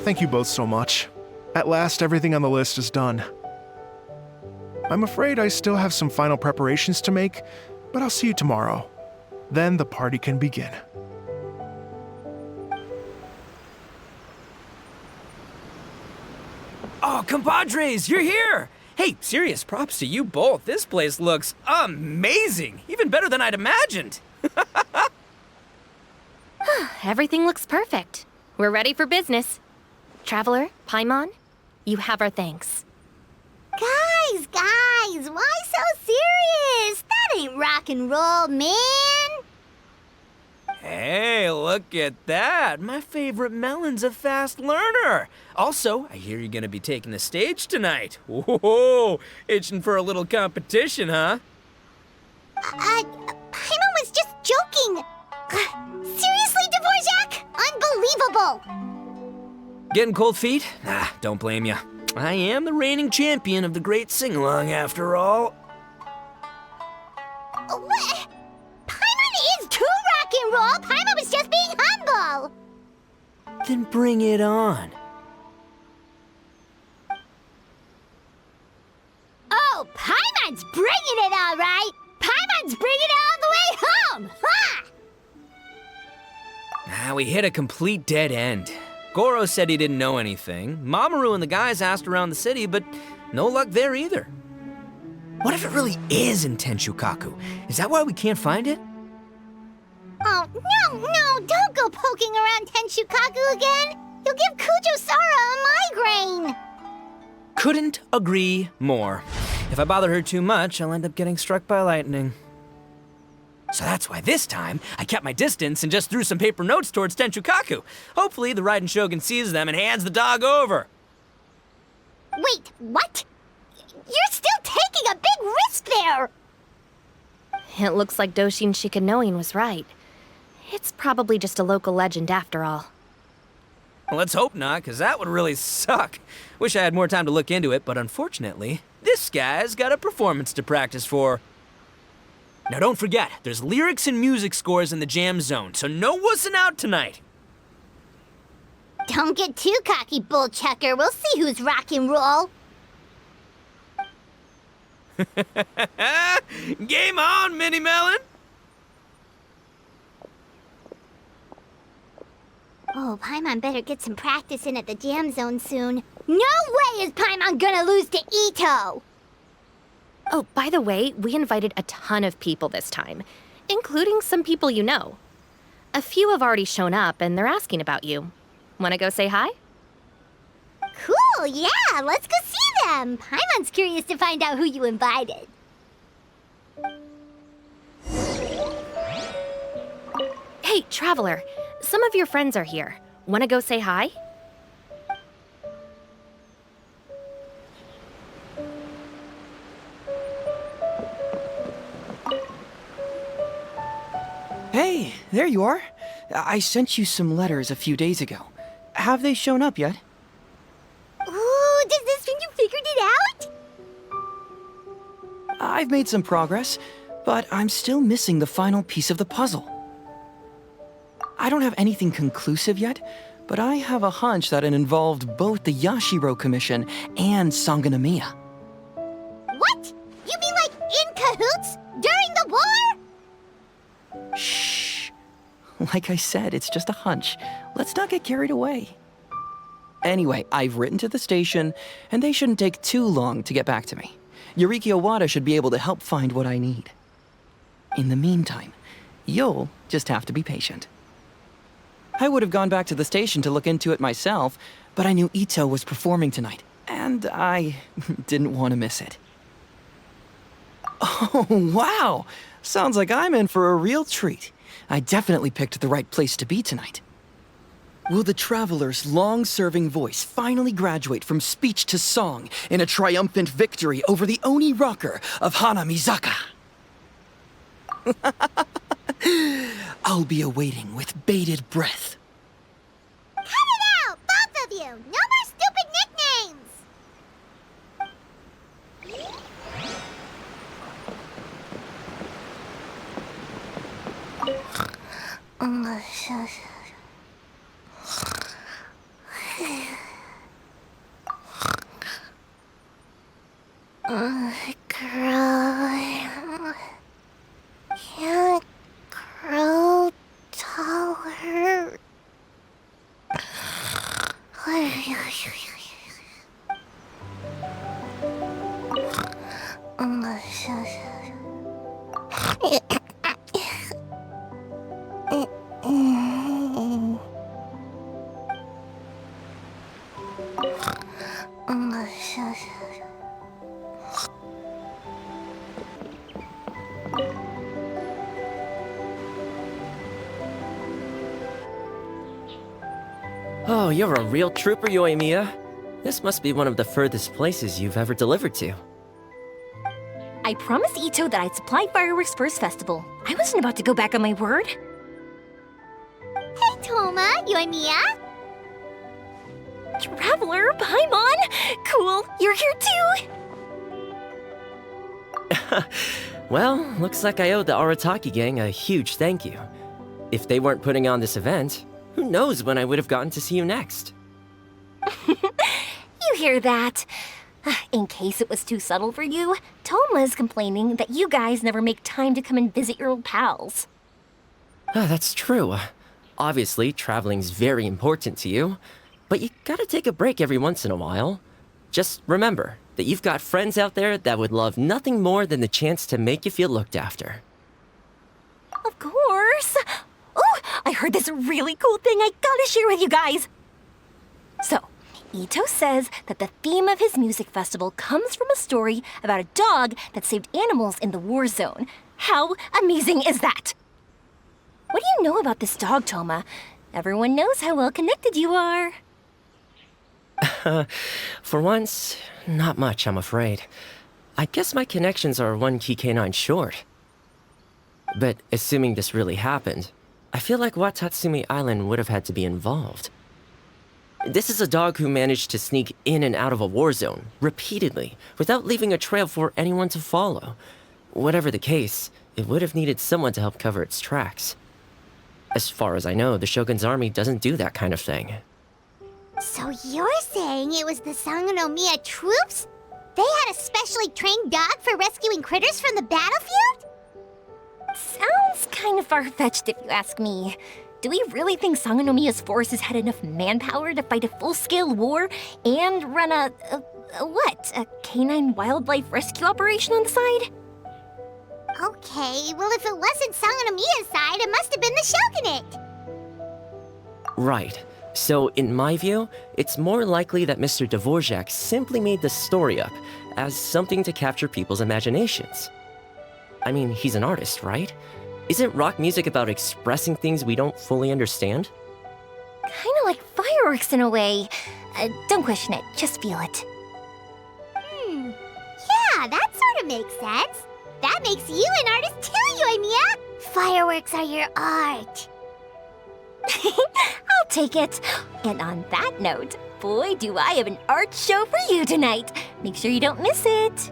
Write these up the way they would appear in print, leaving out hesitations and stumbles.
Thank you both so much. At last, everything on the list is done. I'm afraid I still have some final preparations to make, but I'll see you tomorrow. Then the party can begin. Oh, compadres, you're here! Hey, serious props to you both. This place looks amazing. Even better than I'd imagined. Everything looks perfect. We're ready for business. Traveler, Paimon, you have our thanks. Guys, why so serious? That ain't rock and roll, man. Hey, look at that. My favorite melon's a fast learner. Also, I hear you're gonna be taking the stage tonight. Whoa, itching for a little competition, huh? Paimon was just joking. Seriously, Dvorak? Unbelievable. Getting cold feet? Nah, don't blame ya. I am the reigning champion of the great sing-along after all. What? Paimon is too rock and roll. Paimon was just being humble. Then bring it on. Oh, Paimon's bringing it all right. Paimon's bringing it all the way home. Ha! We hit a complete dead end. GOROU said he didn't know anything. Mamoru and the guys asked around the city, but no luck there either. What if it really is in Tenshukaku? Is that why we can't find it? Oh, no, don't go poking around Tenshukaku again. You'll give Kujo-Sara a migraine. Couldn't agree more. If I bother her too much, I'll end up getting struck by lightning. So that's why this time, I kept my distance and just threw some paper notes towards Tenshukaku. Hopefully, the Raiden Shogun sees them and hands the dog over. Wait, what? You're still taking a big risk there! It looks like Doshin Shikanoin was right. It's probably just a local legend after all. Well, let's hope not, because that would really suck. Wish I had more time to look into it, but unfortunately, this guy's got a performance to practice for. Now don't forget, there's lyrics and music scores in the jam zone, so no wussing out tonight. Don't get too cocky, bullchucker. We'll see who's rock and roll. Game on, Mini Melon! Oh, Paimon better get some practice in at the jam zone soon. No way is Paimon gonna lose to Itto! Oh, by the way, we invited a ton of people this time, including some people you know. A few have already shown up, and they're asking about you. Wanna go say hi? Cool, yeah, let's go see them. Paimon's curious to find out who you invited. Hey, Traveler, some of your friends are here. Wanna go say hi? Hey, there you are. I sent you some letters a few days ago. Have they shown up yet? Ooh, does this mean you figured it out? I've made some progress, but I'm still missing the final piece of the puzzle. I don't have anything conclusive yet, but I have a hunch that it involved both the Yashiro Commission and Sangonomiya. What? You mean like in cahoots? During the war? Shh. Like I said, it's just a hunch. Let's not get carried away. Anyway, I've written to the station, and they shouldn't take too long to get back to me. Yuriki Owada should be able to help find what I need. In the meantime, you'll just have to be patient. I would have gone back to the station to look into it myself, but I knew Itto was performing tonight, and I didn't want to miss it. Oh, wow! Sounds like I'm in for a real treat. I definitely picked the right place to be tonight. Will the Traveler's long-serving voice finally graduate from speech to song in a triumphant victory over the Oni rocker of Hana Mizaka? I'll be awaiting with bated breath. Cut it out, both of you! No more stupid nicknames! Oh, you're a real trooper, Yoimiya. This must be one of the furthest places you've ever delivered to. I promised Itto that I'd supply fireworks for his festival. I wasn't about to go back on my word. Hey, Toma, Yoimiya. Traveler, Paimon! Cool, you're here too! Well, looks like I owe the Arataki gang a huge thank you. If they weren't putting on this event, who knows when I would have gotten to see you next. You hear that? In case it was too subtle for you, Toma's complaining that you guys never make time to come and visit your old pals. That's true. Obviously, traveling's very important to you, but you gotta take a break every once in a while. Just remember that you've got friends out there that would love nothing more than the chance to make you feel looked after. Of course! Oh, I heard this really cool thing I gotta share with you guys! So, Itto says that the theme of his music festival comes from a story about a dog that saved animals in the war zone. How amazing is that? What do you know about this dog, Toma? Everyone knows how well connected you are. For once, not much, I'm afraid. I guess my connections are one key canine short. But assuming this really happened, I feel like Watatsumi Island would have had to be involved. This is a dog who managed to sneak in and out of a war zone, repeatedly, without leaving a trail for anyone to follow. Whatever the case, it would have needed someone to help cover its tracks. As far as I know, the Shogun's army doesn't do that kind of thing. So you're saying it was the Sangonomiya troops? They had a specially trained dog for rescuing critters from the battlefield? Sounds kind of far-fetched if you ask me. Do we really think Sangonomiya's forces had enough manpower to fight a full-scale war and run a canine wildlife rescue operation on the side? Okay, well if it wasn't Sangonomiya's side, it must have been the Shogunate. Right. So, in my view, it's more likely that Mr. Dvorak simply made the story up as something to capture people's imaginations. I mean, he's an artist, right? Isn't rock music about expressing things we don't fully understand? Kinda like fireworks in a way. Don't question it, just feel it. Yeah, that sort of makes sense. That makes you an artist too, Yoimiya. Fireworks are your art. I'll take it. And on that note, boy, do I have an art show for you tonight. Make sure you don't miss it.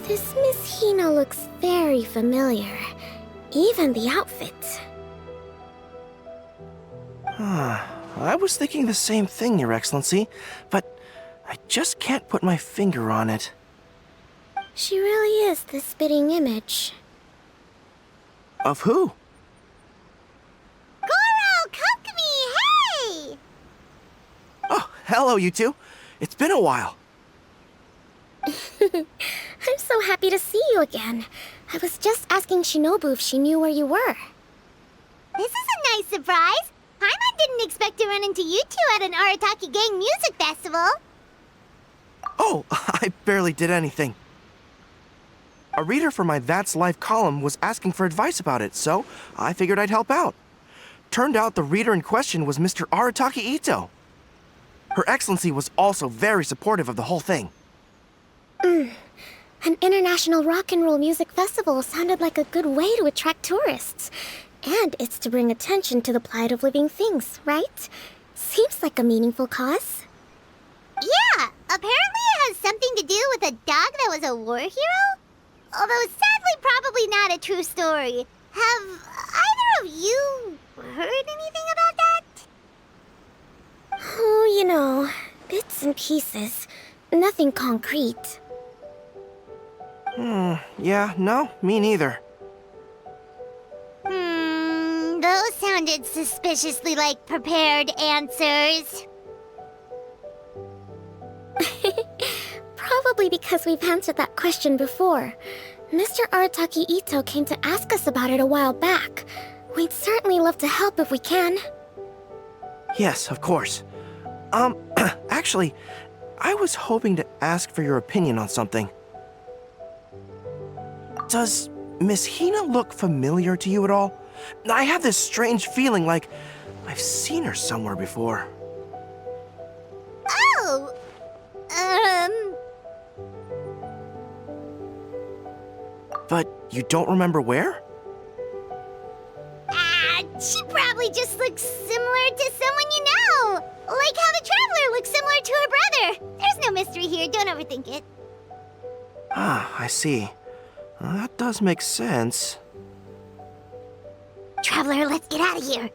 This Miss Hina looks very familiar. Even the outfit. I was thinking the same thing, Your Excellency, but I just can't put my finger on it. She really is the spitting image. Of who? GOROU! KOKOMI! Hey! Oh, hello, you two. It's been a while. I'm so happy to see you again. I was just asking Shinobu if she knew where you were. This is a nice surprise. Paimon didn't expect to run into you two at an Arataki Gang music festival. Oh, I barely did anything. A reader for my That's Life column was asking for advice about it, so I figured I'd help out. Turned out the reader in question was Mr. Arataki Itto. Her Excellency was also very supportive of the whole thing. An international rock and roll music festival sounded like a good way to attract tourists. And it's to bring attention to the plight of living things, right? Seems like a meaningful cause. Yeah, apparently it has something to do with a dog that was a war hero? Although sadly probably not a true story. Have either of you heard anything about that? Oh, you know, bits and pieces. Nothing concrete. Yeah, no, me neither. sounded suspiciously like prepared answers. Probably because we've answered that question before. Mr. Arataki Itto came to ask us about it a while back. We'd certainly love to help if we can. Yes, of course. Actually, I was hoping to ask for your opinion on something. Does Miss Hina look familiar to you at all? I have this strange feeling like I've seen her somewhere before. Oh! But you don't remember where? She probably just looks similar to someone you know. Like how the Traveler looks similar to her brother. There's no mystery here, don't overthink it. Ah, I see. That does make sense. Traveler, let's get out of here.